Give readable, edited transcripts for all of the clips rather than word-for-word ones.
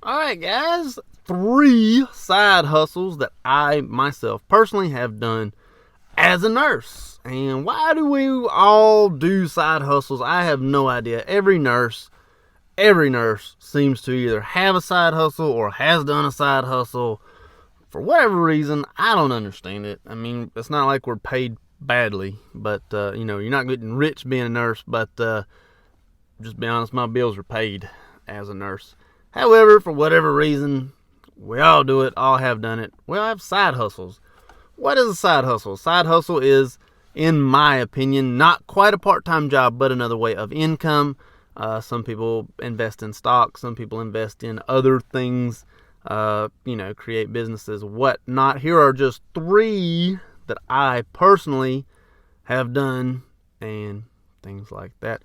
Alright guys, 3 side hustles that I myself personally have done as a nurse. And why do we all do side hustles? I have no idea. Every nurse seems to either have a side hustle or has done a side hustle. For whatever reason, I don't understand it. I mean, it's not like we're paid badly, but you're not getting rich being a nurse, but just be honest, my bills are paid as a nurse. However, for whatever reason, we all do it, all have done it. We all have side hustles. What is a side hustle? Side hustle is, in my opinion, not quite a part-time job, but another way of income. Some people invest in stocks. Some people invest in other things, create businesses, whatnot. Here are just 3 that I personally have done and things like that.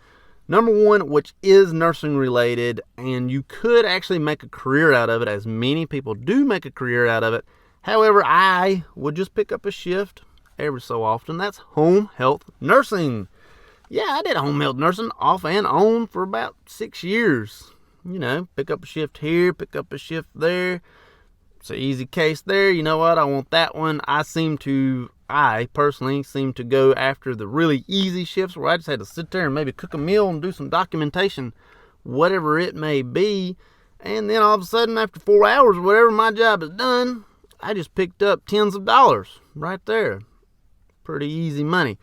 Number 1, which is nursing related, and you could actually make a career out of it, as many people do make a career out of it. However, I would just pick up a shift every so often. That's home health nursing. Yeah, I did home health nursing off and on for about 6 years. Pick up a shift here, pick up a shift there. It's an easy case there. You know what? I want that one. I personally seem to go after the really easy shifts where I just had to sit there and maybe cook a meal and do some documentation, whatever it may be. And then all of a sudden, after 4 hours or whatever, my job is done. I just picked up tens of dollars right there. Pretty easy money.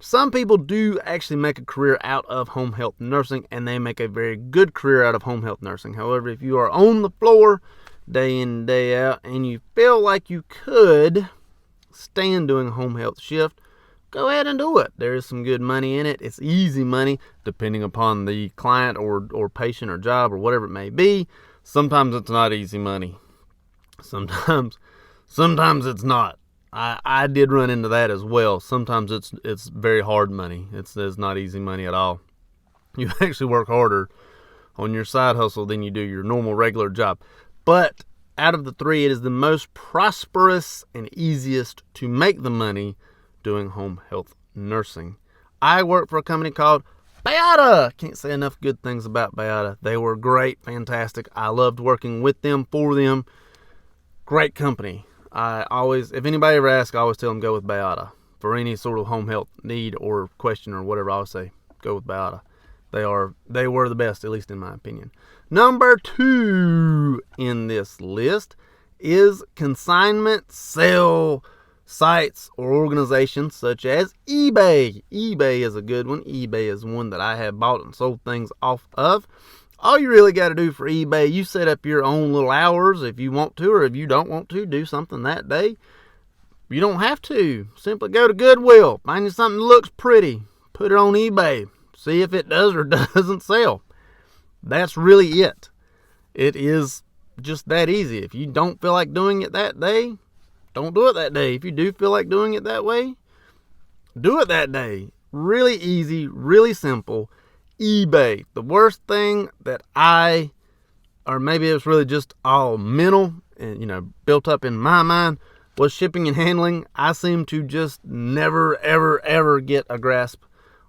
Some people do actually make a career out of home health nursing, and they make a very good career out of home health nursing. However, if you are on the floor day in and day out and you feel like you could stand doing a home health shift, go ahead and do it. There is some good money in it. It's easy money depending upon the client or patient or job or whatever it may be. Sometimes it's not easy money. Sometimes it's not. I did run into that as well. Sometimes it's very hard money. It's not easy money at all. You actually work harder on your side hustle than you do your normal regular job. But out of the 3, it is the most prosperous and easiest to make the money doing home health nursing. I work for a company called Bayada. Can't say enough good things about Bayada. They were great, fantastic. I loved working with them, for them. Great company. If anybody ever asks, I always tell them go with Bayada. For any sort of home health need or question or whatever, I always say go with Bayada. They were the best, at least in my opinion. Number 2 in this list is consignment sale sites or organizations such as eBay. eBay is a good one. eBay is one that I have bought and sold things off of. All you really got to do for eBay, you set up your own little hours if you want to, or if you don't want to do something that day. You don't have to. Simply go to Goodwill, find you something that looks pretty, put it on eBay, see if it does or doesn't sell. That's really it. It is just that easy. If you don't feel like doing it that day, don't do it that day. If you do feel like doing it that way, do it that day. Really easy, really simple. eBay. The worst thing that or maybe it was really just all mental and, built up in my mind, was shipping and handling. I seem to just never, ever, ever get a grasp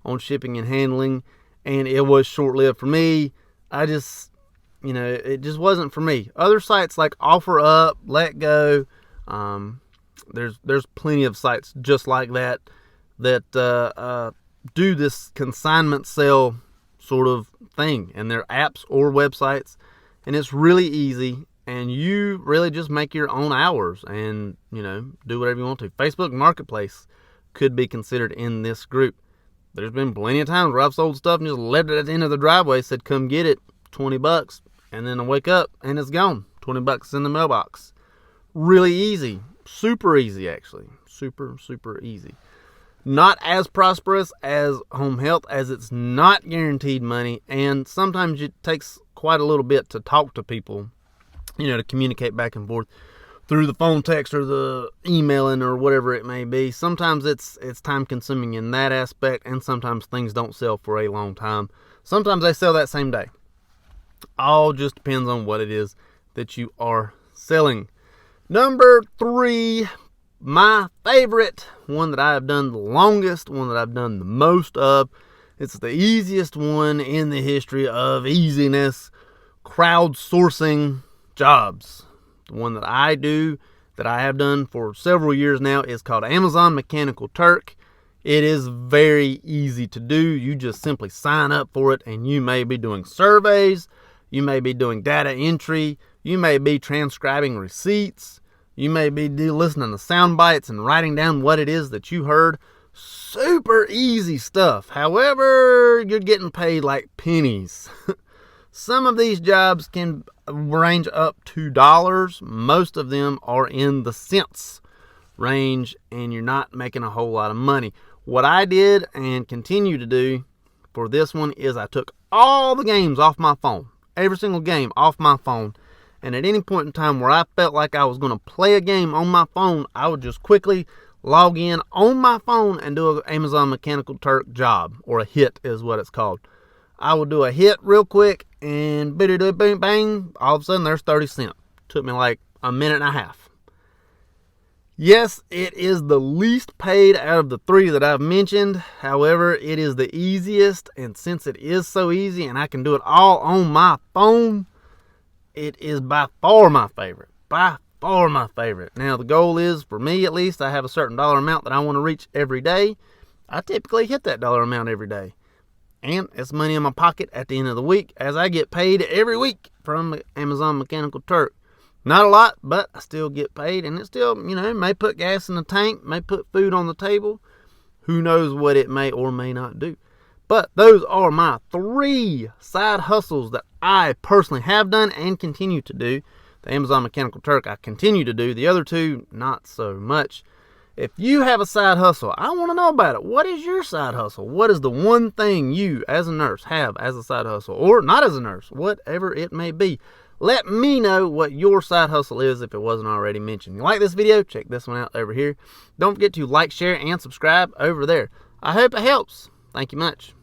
on shipping and handling, and it was short-lived for me. I just, it just wasn't for me. Other sites like OfferUp, Let Go, there's plenty of sites just like that do this consignment sale sort of thing, and they're apps or websites, and it's really easy, and you really just make your own hours and, do whatever you want to. Facebook Marketplace could be considered in this group. There's been plenty of times where I've sold stuff and just left it at the end of the driveway, said, come get it, $20, and then I wake up and it's gone. $20 in the mailbox. Really easy. Super easy, actually. Super, super easy. Not as prosperous as home health, as it's not guaranteed money, and sometimes it takes quite a little bit to talk to people, to communicate back and forth through the phone, text, or the emailing, or whatever it may be. Sometimes it's time consuming in that aspect, and sometimes things don't sell for a long time. Sometimes they sell that same day. All just depends on what it is that you are selling. Number 3, my favorite, one that I have done the longest, one that I've done the most of. It's the easiest one in the history of easiness. Crowdsourcing jobs. The one that I do, that I have done for several years now, is called Amazon Mechanical Turk. It is very easy to do. You just simply sign up for it, and you may be doing surveys, you may be doing data entry, you may be transcribing receipts, you may be listening to sound bites and writing down what it is that you heard. Super easy stuff. However, you're getting paid like pennies. Some of these jobs can range up to dollars. Most of them are in the cents range, and you're not making a whole lot of money. What I did and continue to do for this one is I took all the games off my phone. Every single game off my phone. And at any point in time where I felt like I was going to play a game on my phone, I would just quickly log in on my phone and do an Amazon Mechanical Turk job, or a hit is what it's called. I would do a hit real quick, and bang, bang, all of a sudden there's 30 cents. Took me like a minute and a half. Yes, it is the least paid out of the three that I've mentioned. However, it is the easiest, and since it is so easy and I can do it all on my phone, it is by far my favorite. By far my favorite. Now, the goal is, for me at least, I have a certain dollar amount that I want to reach every day. I typically hit that dollar amount every day. And it's money in my pocket at the end of the week, as I get paid every week from Amazon Mechanical Turk. Not a lot, but I still get paid, and it still, may put gas in the tank, may put food on the table. Who knows what it may or may not do. But those are my 3 side hustles that I personally have done and continue to do. The Amazon Mechanical Turk I continue to do. The other 2, not so much. If you have a side hustle, I want to know about it. What is your side hustle? What is the one thing you, as a nurse, have as a side hustle? Or not as a nurse, whatever it may be. Let me know what your side hustle is if it wasn't already mentioned. You like this video? Check this one out over here. Don't forget to like, share, and subscribe over there. I hope it helps. Thank you much.